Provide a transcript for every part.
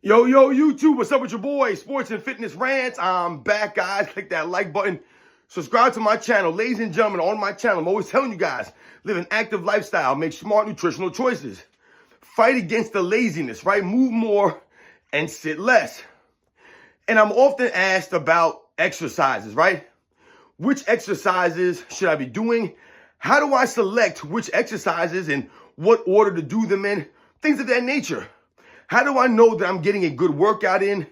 Yo, YouTube, what's up with your boy? Sports and Fitness Rants. I'm back, guys. Click that like button. Subscribe to my channel. Ladies and gentlemen, on my channel, I'm always telling you guys, live an active lifestyle, make smart nutritional choices. Fight against the laziness, right? Move more and sit less. And I'm often asked about exercises, right? Which exercises should I be doing? How do I select which exercises and what order to do them in? Things of that nature. How do I know that I'm getting a good workout in?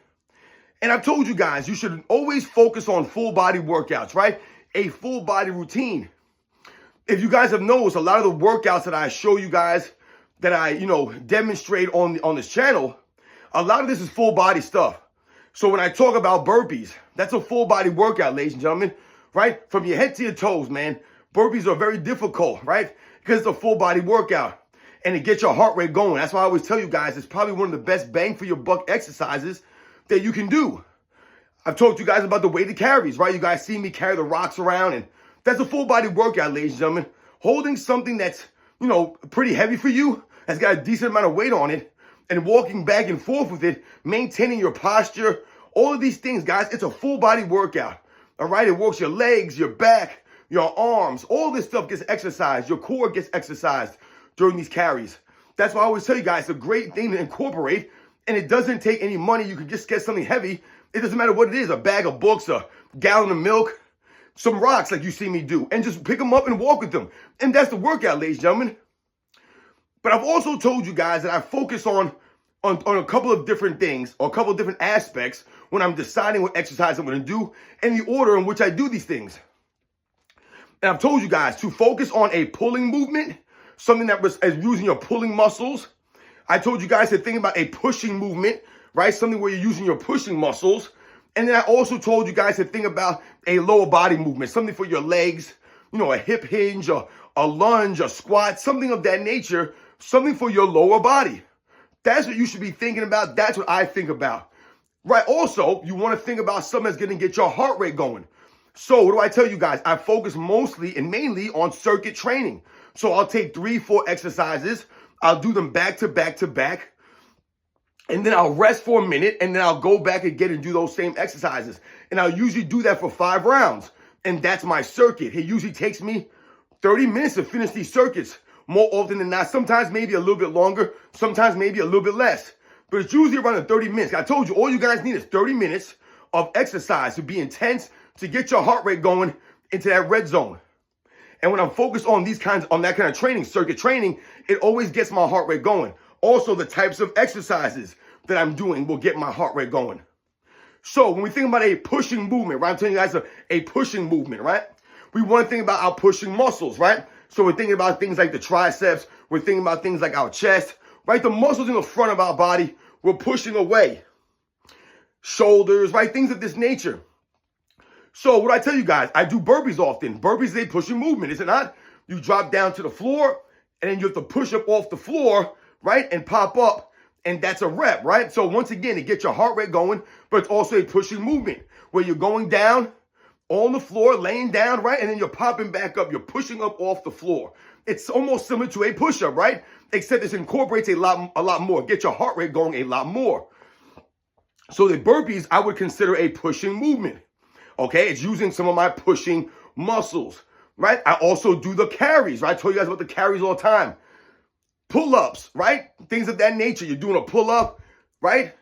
And I've told you guys, you should always focus on full body workouts, right? A full body routine. If you guys have noticed, a lot of the workouts that I show you guys, that I, demonstrate on this channel, a lot of this is full body stuff. So when I talk about burpees, that's a full body workout, ladies and gentlemen, right? From your head to your toes, man. Burpees are very difficult, right? Because it's a full body workout. And it gets your heart rate going. That's why I always tell you guys, it's probably one of the best bang for your buck exercises that you can do. I've talked to you guys about the weighted carries, right? You guys see me carry the rocks around, and that's a full body workout, ladies and gentlemen. Holding something that's, pretty heavy for you, has got a decent amount of weight on it, and walking back and forth with it, maintaining your posture, all of these things, guys, it's a full body workout. All right, it works your legs, your back, your arms, all this stuff gets exercised. Your core gets exercised during these carries. That's why I always tell you guys, it's a great thing to incorporate, and it doesn't take any money. You can just get something heavy. It doesn't matter what it is, a bag of books, a gallon of milk, some rocks like you see me do, and just pick them up and walk with them. And that's the workout, ladies and gentlemen. But I've also told you guys that I focus on a couple of different things, or a couple of different aspects when I'm deciding what exercise I'm going to do and the order in which I do these things. And I've told you guys to focus on a pulling movement, something that was using your pulling muscles. I told you guys to think about a pushing movement, right? Something where you're using your pushing muscles. And then I also told you guys to think about a lower body movement, something for your legs, a hip hinge, or a lunge, a squat, something of that nature, something for your lower body. That's what you should be thinking about. That's what I think about, right? Also, you want to think about something that's going to get your heart rate going. So what do I tell you guys? I focus mostly and mainly on circuit training. So I'll take 3-4 exercises. I'll do them back to back to back. And then I'll rest for a minute. And then I'll go back again and do those same exercises. And I'll usually do that for 5 rounds. And that's my circuit. It usually takes me 30 minutes to finish these circuits. More often than not. Sometimes maybe a little bit longer. Sometimes maybe a little bit less. But it's usually around 30 minutes. I told you, all you guys need is 30 minutes of exercise to be intense, to get your heart rate going into that red zone. And when I'm focused on that kind of training, circuit training, it always gets my heart rate going. Also, the types of exercises that I'm doing will get my heart rate going. So when we think about a pushing movement, right? I'm telling you guys a pushing movement, right? We want to think about our pushing muscles, right? So we're thinking about things like the triceps. We're thinking about things like our chest, right? The muscles in the front of our body, we're pushing away. Shoulders, right? Things of this nature. So what I tell you guys, I do burpees often. Burpees is a pushing movement, is it not? You drop down to the floor, and then you have to push up off the floor, right? And pop up, and that's a rep, right? So once again, it gets your heart rate going, but it's also a pushing movement where you're going down on the floor, laying down, right? And then you're popping back up. You're pushing up off the floor. It's almost similar to a push-up, right? Except this incorporates a lot more. Get your heart rate going a lot more. So the burpees, I would consider a pushing movement. Okay, it's using some of my pushing muscles, right? I also do the carries, right? I told you guys about the carries all the time. Pull-ups, right? Things of that nature. You're doing a pull-up, right?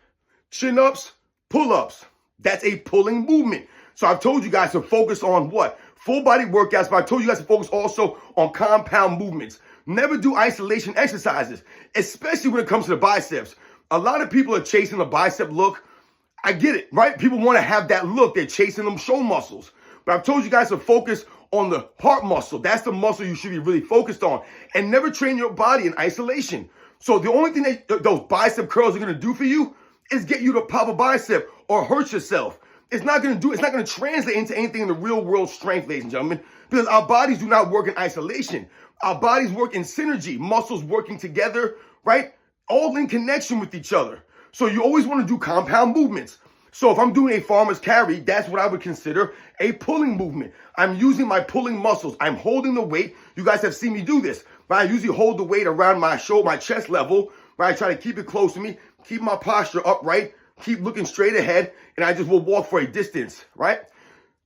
Chin-ups, pull-ups. That's a pulling movement. So I've told you guys to focus on what? Full body workouts, but I told you guys to focus also on compound movements. Never do isolation exercises, especially when it comes to the biceps. A lot of people are chasing the bicep look. I get it, right? People want to have that look. They're chasing them show muscles. But I've told you guys to focus on the heart muscle. That's the muscle you should be really focused on. And never train your body in isolation. So the only thing that those bicep curls are going to do for you is get you to pop a bicep or hurt yourself. It's not going to translate into anything in the real world strength, ladies and gentlemen, because our bodies do not work in isolation. Our bodies work in synergy, muscles working together, right? All in connection with each other. So you always want to do compound movements. So if I'm doing a farmer's carry, that's what I would consider a pulling movement. I'm using my pulling muscles. I'm holding the weight. You guys have seen me do this, right? I usually hold the weight around my shoulder, my chest level, right? I try to keep it close to me, keep my posture upright, keep looking straight ahead, and I just will walk for a distance, right?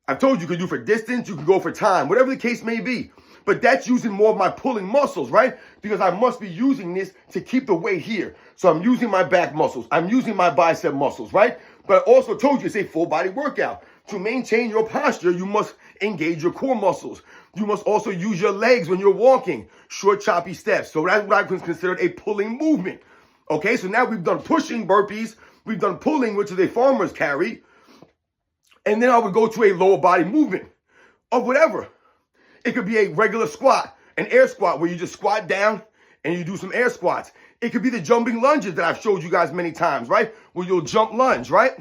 I've told you can do for distance, you can go for time, whatever the case may be. But that's using more of my pulling muscles, right? Because I must be using this to keep the weight here. So I'm using my back muscles. I'm using my bicep muscles, right? But I also told you it's a full body workout. To maintain your posture, you must engage your core muscles. You must also use your legs when you're walking. Short, choppy steps. So that's what I consider a pulling movement. Okay, so now we've done pushing burpees. We've done pulling, which is a farmer's carry. And then I would go to a lower body movement of whatever. It could be a regular squat, an air squat where you just squat down and you do some air squats. It could be the jumping lunges that I've showed you guys many times, right? Where you'll jump lunge, right?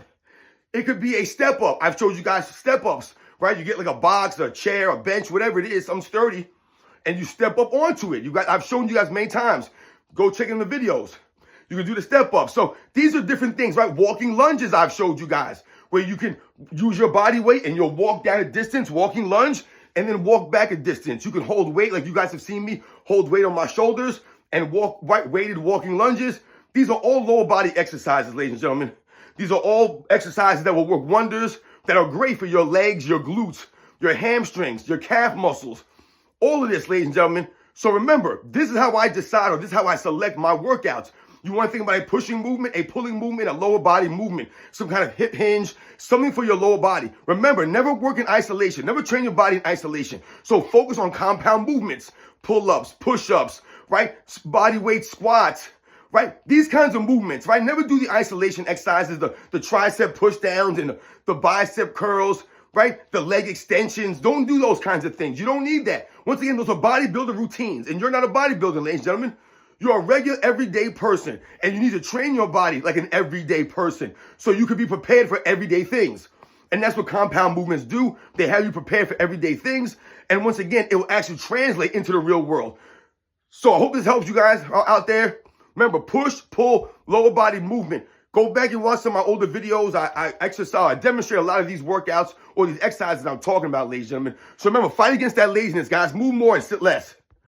It could be a step up. I've showed you guys step ups, right? You get like a box, a chair, a bench, whatever it is, something sturdy, and you step up onto it. I've shown you guys many times. Go check in the videos. You can do the step up. So these are different things, right? Walking lunges I've showed you guys, where you can use your body weight and you'll walk down a distance, walking lunge, and then walk back a distance. You can hold weight, like you guys have seen me hold weight on my shoulders and walk weighted walking lunges. These are all lower body exercises, ladies and gentlemen. These are all exercises that will work wonders, that are great for your legs, your glutes, your hamstrings, your calf muscles. All of this, ladies and gentlemen. So remember, this is how I decide, or this is how I select my workouts. You want to think about a pushing movement, a pulling movement, a lower body movement, some kind of hip hinge, something for your lower body. Remember, never work in isolation. Never train your body in isolation. So focus on compound movements, pull-ups, push-ups, right? Body weight squats, right? These kinds of movements, right? Never do the isolation exercises, the tricep push downs and the bicep curls, right? The leg extensions. Don't do those kinds of things. You don't need that. Once again, those are bodybuilder routines, and you're not a bodybuilder, ladies and gentlemen. You're a regular everyday person, and you need to train your body like an everyday person so you can be prepared for everyday things. And that's what compound movements do. They have you prepared for everyday things. And once again, it will actually translate into the real world. So I hope this helps you guys out there. Remember, push, pull, lower body movement. Go back and watch some of my older videos. I demonstrate a lot of these workouts or these exercises I'm talking about, ladies and gentlemen. So remember, fight against that laziness, guys. Move more and sit less.